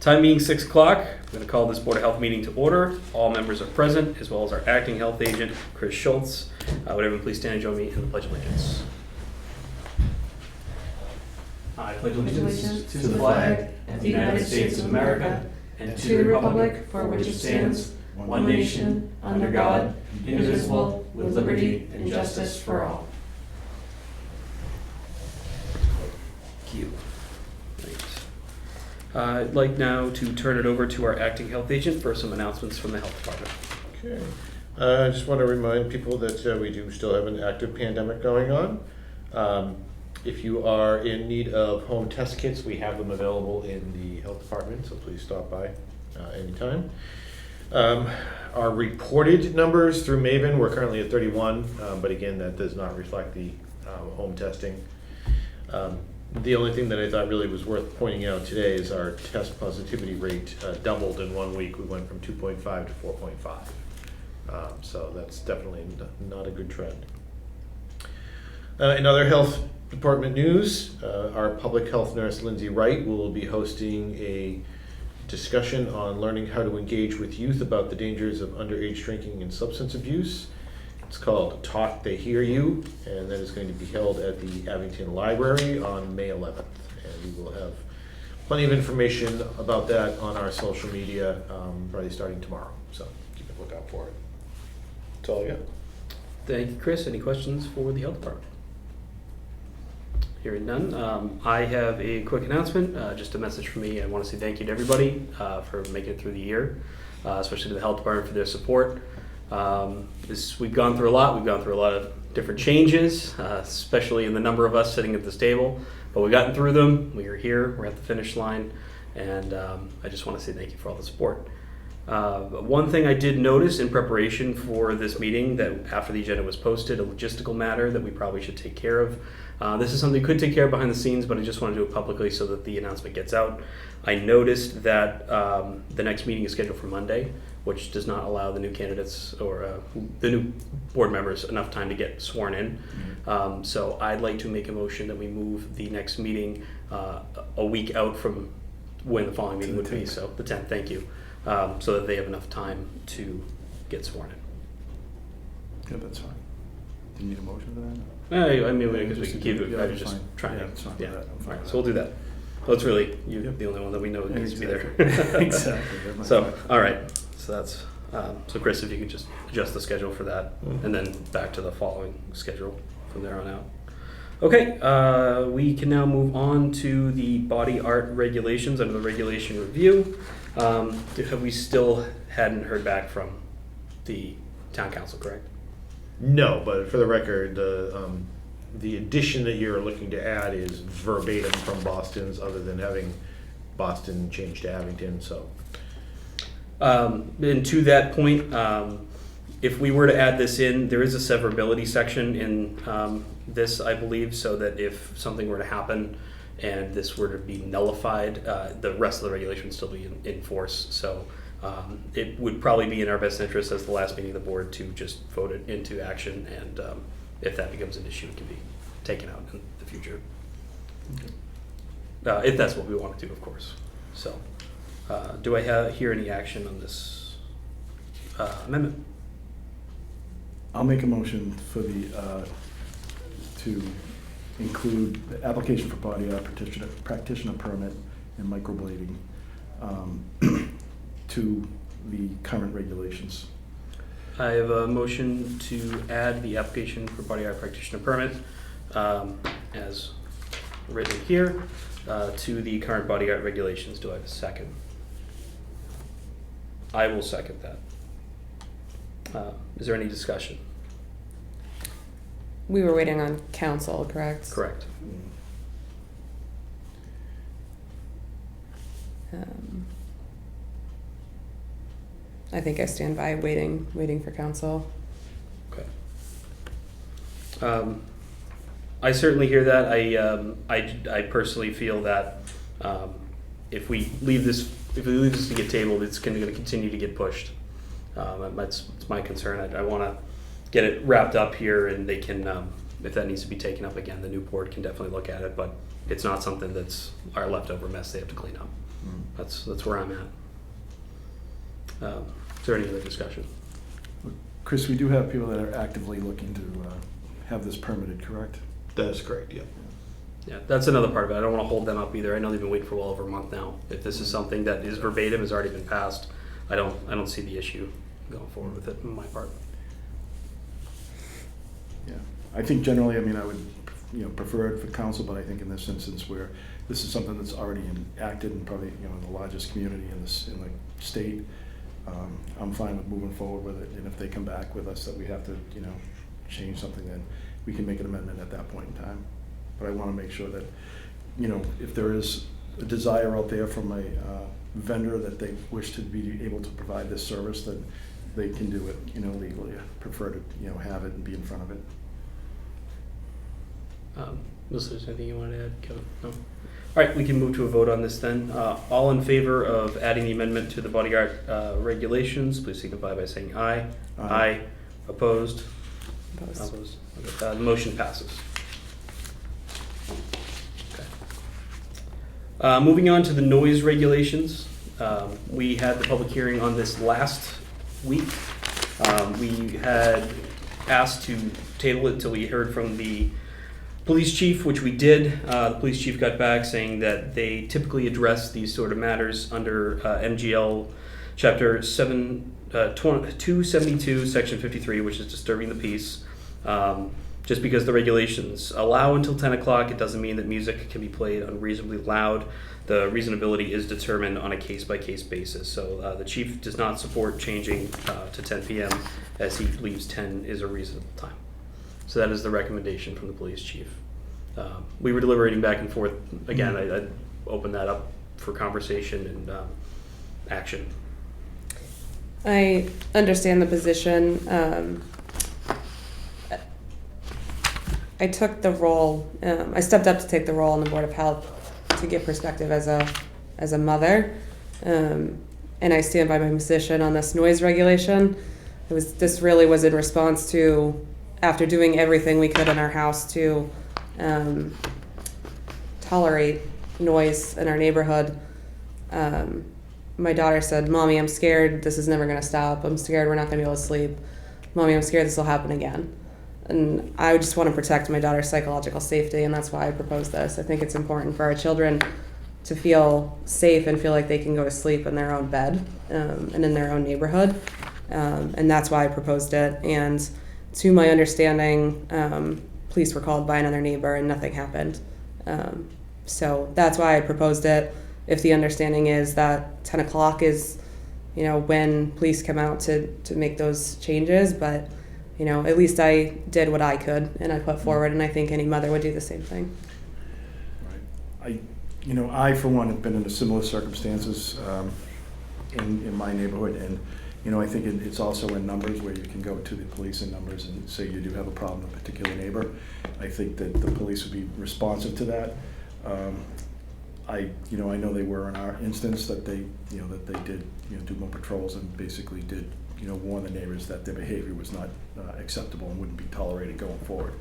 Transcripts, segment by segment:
Time being 6 o'clock, I'm going to call this Board of Health meeting to order. All members are present, as well as our acting health agent, Chris Schultz. Would everyone please stand and join me in the Pledge of Allegiance? I pledge allegiance to the flag of the United States of America and to the republic for which it stands, one nation, under God, indivisible, with liberty and justice for all. Thank you. I'd like now to turn it over to our acting health agent for some announcements from the health department. Okay. I just want to remind people that we do still have an active pandemic going on. If you are in need of home test kits, we have them available in the health department, so please stop by anytime. Our reported numbers through Maven, we're currently at 31, but again, that does not reflect the home testing. The only thing that I thought really was worth pointing out today is our test positivity rate doubled in 1 week. We went from 2.5 to 4.5. So that's definitely not a good trend. In other health department news, our public health nurse, Lindsay Wright, will be hosting a discussion on learning how to engage with youth about the dangers of underage drinking and substance abuse. It's called Talk They Hear You, and that is going to be held at the Abington Library on May 11th. And we will have plenty of information about that on our social media, probably starting tomorrow. So keep a lookout for it. That's all I got. Thank you, Chris. Any questions for the health department? Hearing none. I have a quick announcement, just a message from me. I want to say thank you to everybody for making it through the year, especially to the health department for their support. We've gone through a lot. We've gone through a lot of different changes, especially in the number of us sitting at this table. But we've gotten through them. We are here. We're at the finish line. And I just want to say thank you for all the support. One thing I did notice in preparation for this meeting, that after the agenda was posted, a logistical matter that we probably should take care of. This is something we could take care of behind the scenes, but I just want to do it publicly so that the announcement gets out. I noticed that the next meeting is scheduled for Monday, which does not allow the new candidates or the new board members enough time to get sworn in. Mm-hmm. So I'd like to make a motion that we move the next meeting a week out from when the following meeting would be. So the 10th, thank you. So that they have enough time to get sworn in. Yeah, that's fine. Do you need a motion for that? I mean, because we can keep it. I was just trying to. It's fine. Yeah. All right, so we'll do that. Well, it's really you're the only one that we know that needs to be there. Exactly. So, all right. So that's so Chris, if you could just adjust the schedule for that, and then back to the following schedule from there on out. Okay, we can now move on to the body art regulations under the regulation review. Have we still hadn't heard back from the town council, correct? No, but for the record, the addition that you're looking to add is verbatim from Boston's, other than having Boston changed to Abington. So, and to that point, if we were to add this in, there is a severability section in this, I believe, so that if something were to happen and this were to be nullified, the rest of the regulation would still be in force. So it would probably be in our best interest as the last meeting of the board to just vote it into action, and if that becomes an issue, it can be taken out in the future. Okay. If that's what we want to do, of course. So do I hear any action on this amendment? I'll make a motion for the to include the application for body art practitioner permit and microblading to the current regulations. I have a motion to add the application for body art practitioner permit as written here to the current body art regulations. Do I have a second? I will second that. Is there any discussion? We were waiting on council, correct? Correct. I think I stand by waiting for council. Okay. I certainly hear that. I personally feel that if we leave this to get tabled, it's going to continue to get pushed. It's my concern. I want to get it wrapped up here, and they can, if that needs to be taken up again, the new board can definitely look at it. But it's not something that's our leftover mess they have to clean up. Mm. that's where I'm at. Is there any other discussion? Chris, we do have people that are actively looking to have this permitted, correct? That is correct, yeah. Yeah, that's another part of it. I don't want to hold them up either. I know they've been waiting for well over a month now. If this is something that is verbatim, has already been passed, I don't see the issue going forward with it on my part. Yeah, I think generally, I mean, I would, prefer it for council, but I think in this instance where this is something that's already enacted and probably, in the largest community in the state, I'm fine with moving forward with it. And if they come back with us that we have to, change something, then we can make an amendment at that point in time. But I want to make sure that, if there is a desire out there from a vendor that they wish to be able to provide this service, then they can do it, legally. I prefer to, have it and be in front of it. Melissa, is there anything you want to add, Kevin? No? All right, we can move to a vote on this then. All in favor of adding the amendment to the body art regulations, please signify by saying aye. Aye. Opposed? Opposed. Okay. The motion passes. Okay. Moving on to the noise regulations. We had the public hearing on this last week. We had asked to table it until we heard from the police chief, which we did. The police chief got back saying that they typically address these sort of matters under MGL Chapter 272, Section 53, which is disturbing the peace. Just because the regulations allow until 10 o'clock, it doesn't mean that music can be played unreasonably loud. The reasonability is determined on a case-by-case basis. So the chief does not support changing to 10 p.m. as he believes 10 is a reasonable time. So that is the recommendation from the police chief. We were deliberating back and forth. Again, I opened that up for conversation and action. I understand the position. I took the role, I stepped up to take the role on the Board of Health to give perspective as a mother. And I stand by my position on this noise regulation. This really was in response to, after doing everything we could in our house to tolerate noise in our neighborhood, my daughter said, "Mommy, I'm scared this is never going to stop. I'm scared we're not going to be able to sleep. Mommy, I'm scared this will happen again." And I just want to protect my daughter's psychological safety, and that's why I proposed this. I think it's important for our children to feel safe and feel like they can go to sleep in their own bed and in their own neighborhood. And that's why I proposed it. And to my understanding, police were called by another neighbor and nothing happened. So that's why I proposed it. If the understanding is that 10 o'clock is, when police come out to make those changes, but, at least I did what I could and I put forward, and I think any mother would do the same thing. Right. I, for one, have been in similar circumstances in my neighborhood, and, I think it's also in numbers where you can go to the police in numbers and say you do have a problem with a particular neighbor. I think that the police would be responsive to that. I know they were in our instance that they did, do more patrols and basically did, warn the neighbors that their behavior was not acceptable and wouldn't be tolerated going forward.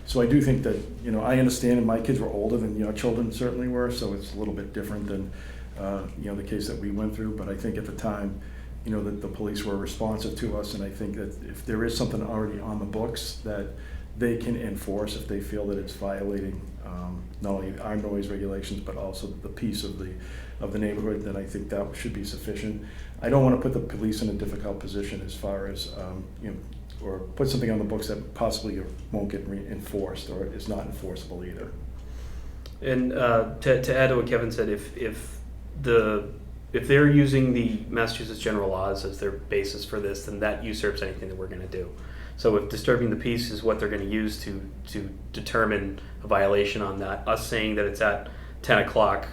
So I do think that, I understand, and my kids were older than your children certainly were, so it's a little bit different than, the case that we went through. But I think at the time, that the police were responsive to us, and I think that if there is something already on the books that they can enforce if they feel that it's violating not only our noise regulations but also the peace of the neighborhood, then I think that should be sufficient. I don't want to put the police in a difficult position as far as or put something on the books that possibly won't get enforced or is not enforceable either. And to add to what Kevin said, if they're using the Massachusetts general laws as their basis for this, then that usurps anything that we're going to do. So if disturbing the peace is what they're going to use to determine a violation on that, us saying that it's at 10 o'clock,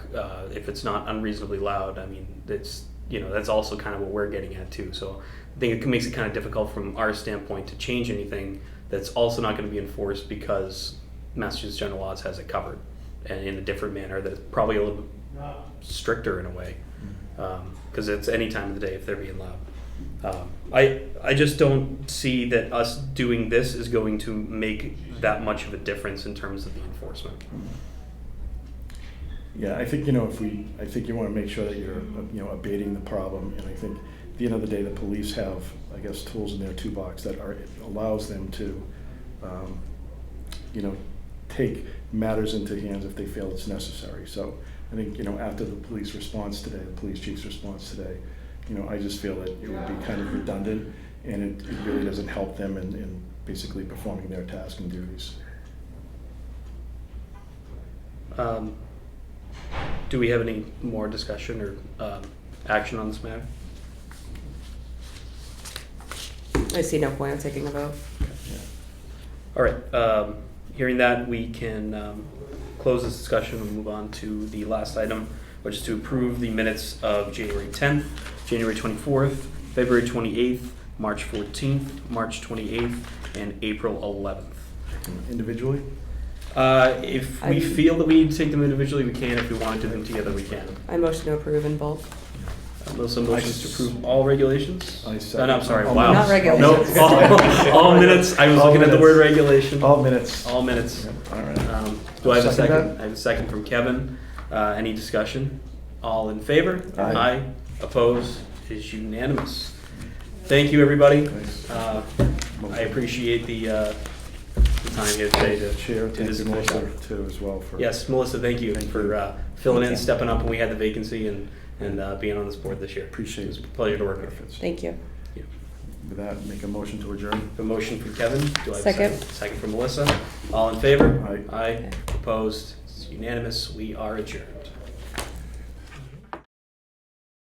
if it's not unreasonably loud, I mean, it's, that's also kind of what we're getting at too. So I think it makes it kind of difficult from our standpoint to change anything that's also not going to be enforced because Massachusetts general laws has it covered and in a different manner that's probably a little bit stricter in a way, because it's any time of the day if they're being loud. I just don't see that us doing this is going to make that much of a difference in terms of the enforcement. Yeah, I think, I think you want to make sure that you're, abating the problem, and I think at the end of the day, the police have, I guess, tools in their toolbox that allows them to, take matters into hands if they feel it's necessary. So I think, after the police response today, the police chief's response today, I just feel that it would be kind of redundant, and it really doesn't help them in basically performing their task and duties. Do we have any more discussion or action on this matter? I see no point in taking a vote. All right, hearing that, we can close this discussion and move on to the last item, which is to approve the minutes of January 10th, January 24th, February 28th, March 14th, March 28th, and April 11th. Individually? If we feel that we need to take them individually, we can. If we want to do them together, we can. I motion to approve in bulk. Melissa motions to approve all regulations? I No, second. no, I'm sorry, All wow. Not regulations. No, all minutes. I was All looking at the minutes. word regulation. All minutes. All minutes. All right. Do I have a Second second? that? I have a second from Kevin. Any discussion? All in favor? Aye. Opposed? It is unanimous. Thank you, everybody. Thanks. I appreciate the time here today to Chair, do thank this you, commission. Melissa, too, as well for. Yes, Melissa, thank you Thank for you. filling Thank in, you. stepping up when we had the vacancy, and being on this board this year. Appreciate It was it. a pleasure to work with. Benefits. Thank you. With that, make a motion to adjourn. A motion from Kevin. Do I have Second. a second? Second from Melissa. All in favor? Aye. Aye. Opposed? It's unanimous. We are adjourned.